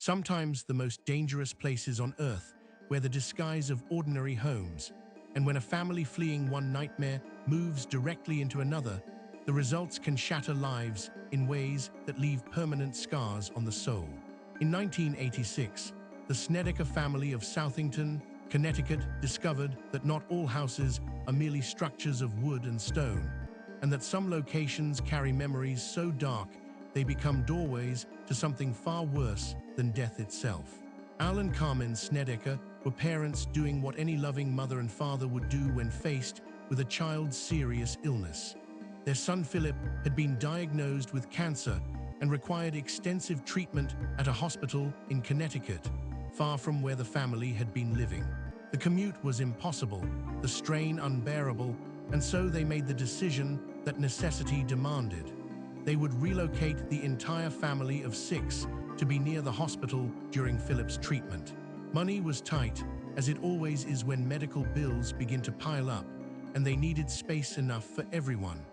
sometimes the most dangerous places on earth, wear the disguise of ordinary homes. And when a family fleeing one nightmare moves directly into another, the results can shatter lives in ways that leave permanent scars on the soul. In 1986, the Snedeker family of Southington, Connecticut, discovered that not all houses are merely structures of wood and stone, and that some locations carry memories so dark they become doorways to something far worse than death itself. Al and Carmen Snedeker were parents doing what any loving mother and father would do when faced with a child's serious illness. Their son Philip had been diagnosed with cancer and required extensive treatment at a hospital in Connecticut, far from where the family had been living. The commute was impossible, the strain unbearable, and so they made the decision that necessity demanded. They would relocate the entire family of 6 to be near the hospital during Philip's treatment. Money was tight, as it always is when medical bills begin to pile up, and they needed space enough for everyone.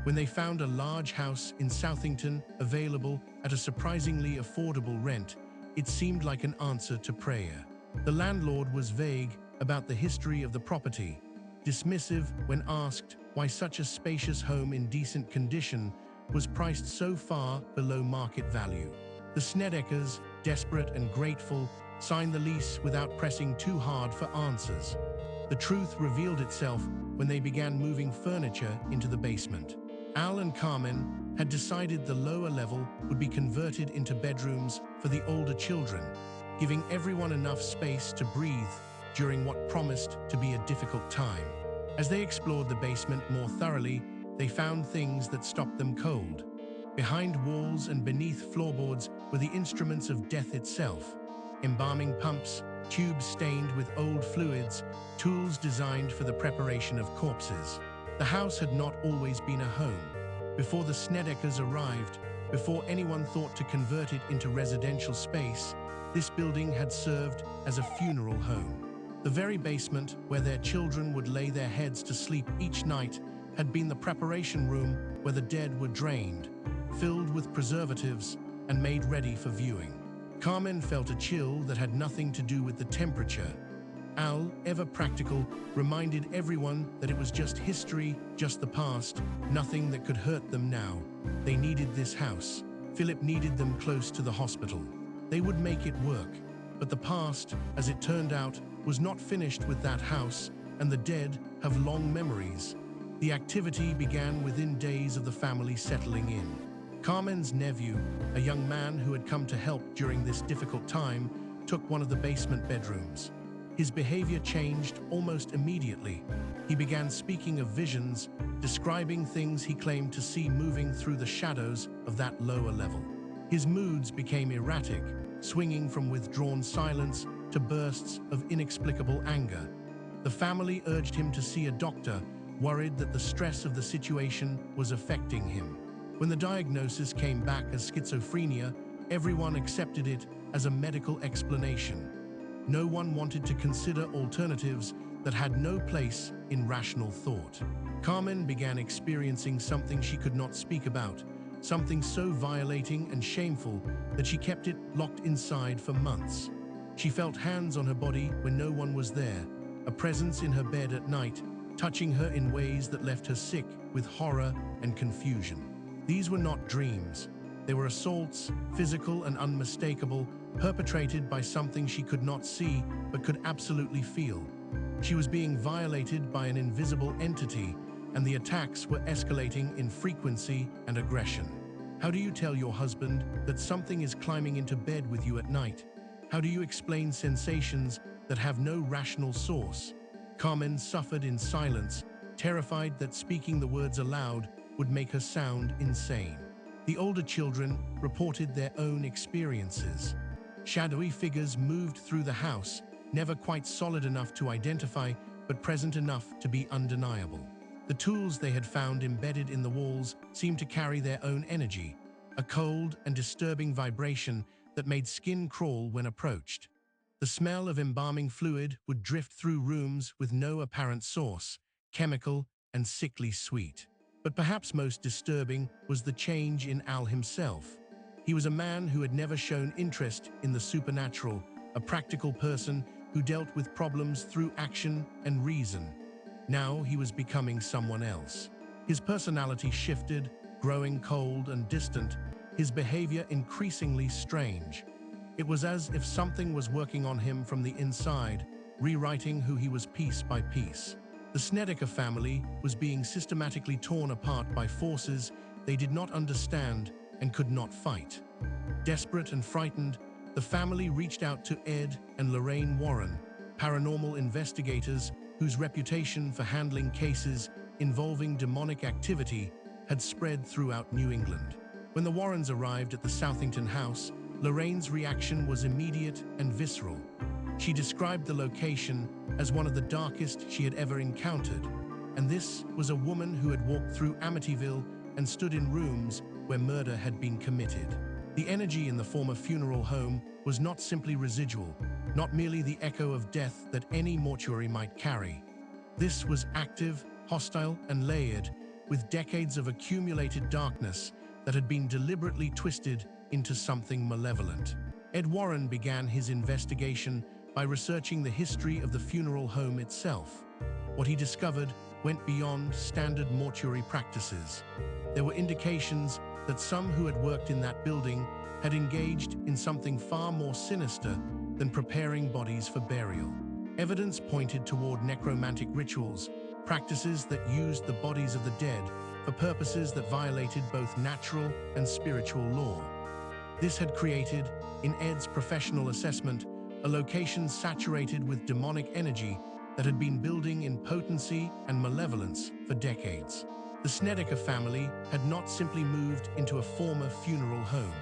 When they found a large house in Southington available at a surprisingly affordable rent, it seemed like an answer to prayer. The landlord was vague about the history of the property, dismissive when asked why such a spacious home in decent condition was priced so far below market value. The Snedekers, desperate and grateful, signed the lease without pressing too hard for answers. The truth revealed itself when they began moving furniture into the basement. Al and Carmen had decided the lower level would be converted into bedrooms for the older children, giving everyone enough space to breathe during what promised to be a difficult time. As they explored the basement more thoroughly, they found things that stopped them cold. Behind walls and beneath floorboards were the instruments of death itself: embalming pumps, tubes stained with old fluids, tools designed for the preparation of corpses. The house had not always been a home. Before the Snedekers arrived, before anyone thought to convert it into residential space, this building had served as a funeral home. The very basement where their children would lay their heads to sleep each night had been the preparation room where the dead were drained, filled with preservatives, and made ready for viewing. Carmen felt a chill that had nothing to do with the temperature. Al, ever practical, reminded everyone that it was just history, just the past, nothing that could hurt them now. They needed this house. Philip needed them close to the hospital. They would make it work. But the past, as it turned out, was not finished with that house, and the dead have long memories. The activity began within days of the family settling in. Carmen's nephew, a young man who had come to help during this difficult time, took one of the basement bedrooms. His behavior changed almost immediately. He began speaking of visions, describing things he claimed to see moving through the shadows of that lower level. His moods became erratic, swinging from withdrawn silence to bursts of inexplicable anger. The family urged him to see a doctor, worried that the stress of the situation was affecting him. When the diagnosis came back as schizophrenia, everyone accepted it as a medical explanation. No one wanted to consider alternatives that had no place in rational thought. Carmen began experiencing something she could not speak about, something so violating and shameful that she kept it locked inside for months. She felt hands on her body when no one was there, a presence in her bed at night, touching her in ways that left her sick with horror and confusion. These were not dreams. They were assaults, physical and unmistakable, perpetrated by something she could not see but could absolutely feel. She was being violated by an invisible entity, and the attacks were escalating in frequency and aggression. How do you tell your husband that something is climbing into bed with you at night? How do you explain sensations that have no rational source? Carmen suffered in silence, terrified that speaking the words aloud would make her sound insane. The older children reported their own experiences. Shadowy figures moved through the house, never quite solid enough to identify, but present enough to be undeniable. The tools they had found embedded in the walls seemed to carry their own energy, a cold and disturbing vibration that made skin crawl when approached. The smell of embalming fluid would drift through rooms with no apparent source, chemical and sickly sweet. But perhaps most disturbing was the change in Al himself. He was a man who had never shown interest in the supernatural, a practical person who dealt with problems through action and reason. Now he was becoming someone else. His personality shifted, growing cold and distant, his behavior increasingly strange. It was as if something was working on him from the inside, rewriting who he was piece by piece. The Snedeker family was being systematically torn apart by forces they did not understand and could not fight. Desperate and frightened, the family reached out to Ed and Lorraine Warren, paranormal investigators whose reputation for handling cases involving demonic activity had spread throughout New England. When the Warrens arrived at the Southington house, Lorraine's reaction was immediate and visceral. She described the location as one of the darkest she had ever encountered, and this was a woman who had walked through Amityville and stood in rooms where murder had been committed. The energy in the former funeral home was not simply residual, not merely the echo of death that any mortuary might carry. This was active, hostile, and layered, with decades of accumulated darkness that had been deliberately twisted into something malevolent. Ed Warren began his investigation by researching the history of the funeral home itself. What he discovered went beyond standard mortuary practices. There were indications that some who had worked in that building had engaged in something far more sinister than preparing bodies for burial. Evidence pointed toward necromantic rituals, practices that used the bodies of the dead for purposes that violated both natural and spiritual law. This had created, in Ed's professional assessment, a location saturated with demonic energy that had been building in potency and malevolence for decades. The Snedeker family had not simply moved into a former funeral home.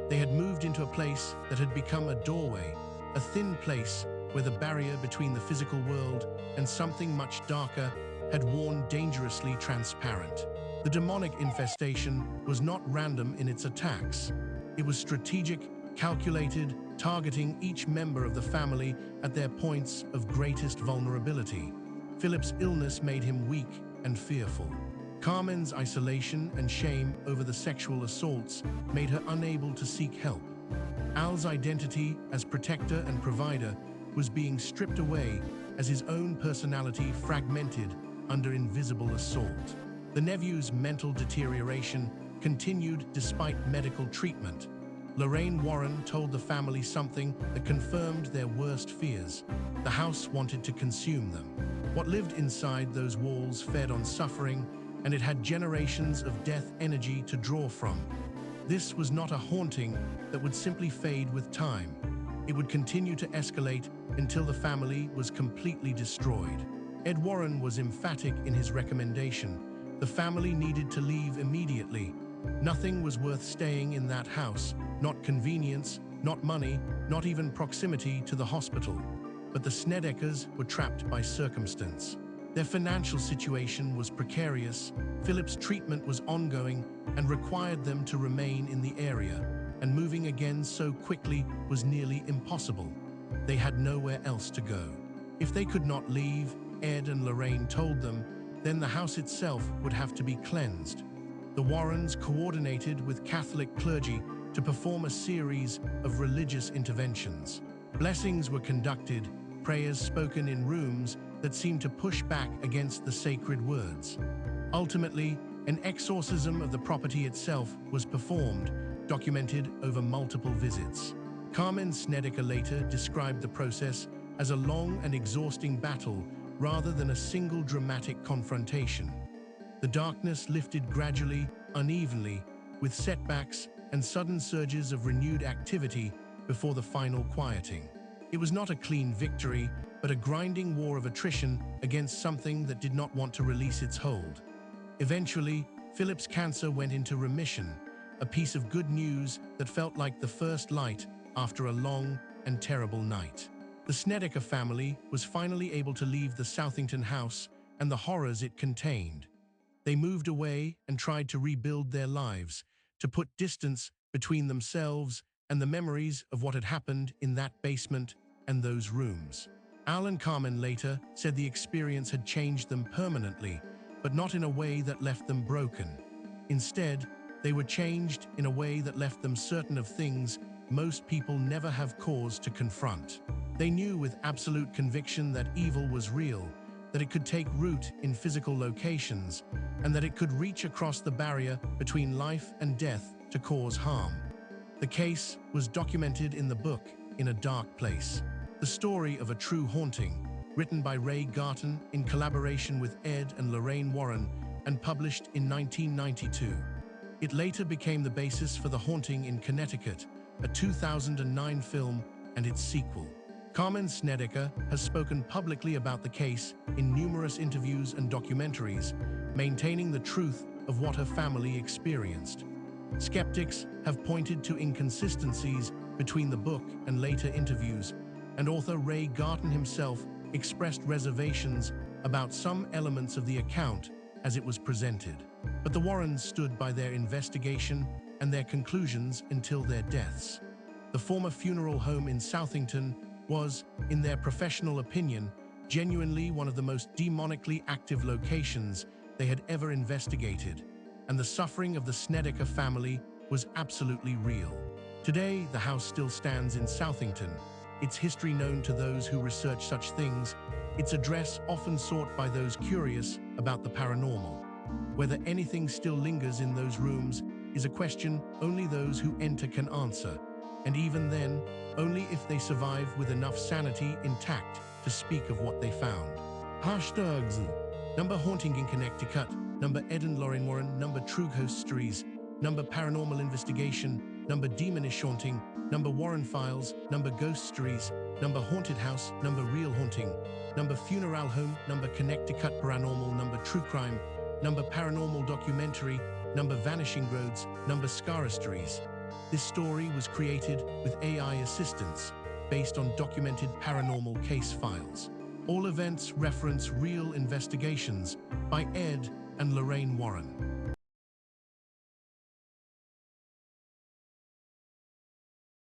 They had moved into a place that had become a doorway, a thin place where the barrier between the physical world and something much darker had worn dangerously transparent. The demonic infestation was not random in its attacks. It was strategic, calculated, targeting each member of the family at their points of greatest vulnerability. Philip's illness made him weak and fearful. Carmen's isolation and shame over the sexual assaults made her unable to seek help. Al's identity as protector and provider was being stripped away as his own personality fragmented under invisible assault. The nephew's mental deterioration continued despite medical treatment. Lorraine Warren told the family something that confirmed their worst fears. The house wanted to consume them. What lived inside those walls fed on suffering, and it had generations of death energy to draw from. This was not a haunting that would simply fade with time. It would continue to escalate until the family was completely destroyed. Ed Warren was emphatic in his recommendation. The family needed to leave immediately. Nothing was worth staying in that house, not convenience, not money, not even proximity to the hospital. But the Snedekers were trapped by circumstance. Their financial situation was precarious, Philip's treatment was ongoing and required them to remain in the area, and moving again so quickly was nearly impossible. They had nowhere else to go. If they could not leave, Ed and Lorraine told them, then the house itself would have to be cleansed. The Warrens coordinated with Catholic clergy to perform a series of religious interventions. Blessings were conducted, prayers spoken in rooms that seemed to push back against the sacred words. Ultimately, an exorcism of the property itself was performed, documented over multiple visits. Carmen Snedeker later described the process as a long and exhausting battle rather than a single dramatic confrontation. The darkness lifted gradually, unevenly, with setbacks and sudden surges of renewed activity before the final quieting. It was not a clean victory, but a grinding war of attrition against something that did not want to release its hold. Eventually, Philip's cancer went into remission, a piece of good news that felt like the first light after a long and terrible night. The Snedeker family was finally able to leave the Southington house and the horrors it contained. They moved away and tried to rebuild their lives, to put distance between themselves and the memories of what had happened in that basement and those rooms. Al and Carmen later said the experience had changed them permanently, but not in a way that left them broken. Instead, They were changed in a way that left them certain of things most people never have cause to confront. They knew with absolute conviction that evil was real, that it could take root in physical locations, and that it could reach across the barrier between life and death to cause harm. The case was documented in the book In a Dark Place, the story of a true haunting, written by Ray Garton in collaboration with Ed and Lorraine Warren and published in 1992. It later became the basis for The Haunting in Connecticut, a 2009 film, and its sequel. Carmen Snedeker has spoken publicly about the case in numerous interviews and documentaries, maintaining the truth of what her family experienced. Skeptics have pointed to inconsistencies between the book and later interviews, and author Ray Garton himself expressed reservations about some elements of the account as it was presented. But the Warrens stood by their investigation and their conclusions until their deaths. The former funeral home in Southington was, in their professional opinion, genuinely one of the most demonically active locations they had ever investigated, and the suffering of the Snedeker family was absolutely real. Today, the house still stands in Southington, its history known to those who research such things, its address often sought by those curious about the paranormal. Whether anything still lingers in those rooms is a question only those who enter can answer, and even then, only if they survive with enough sanity intact to speak of what they found. Hashtags. Number Haunting in Connecticut, number Ed and Lorraine Warren, number True Ghost Stories, number Paranormal Investigation, number Demonish Haunting, number Warren Files, number Ghost Stories, number Haunted House, number Real Haunting, number Funeral Home, number Connecticut Paranormal, number True Crime, number Paranormal Documentary, number Vanishing Roads, number Scar Stories. This story was created with AI assistance based on documented paranormal case files. All events reference real investigations by Ed and Lorraine Warren.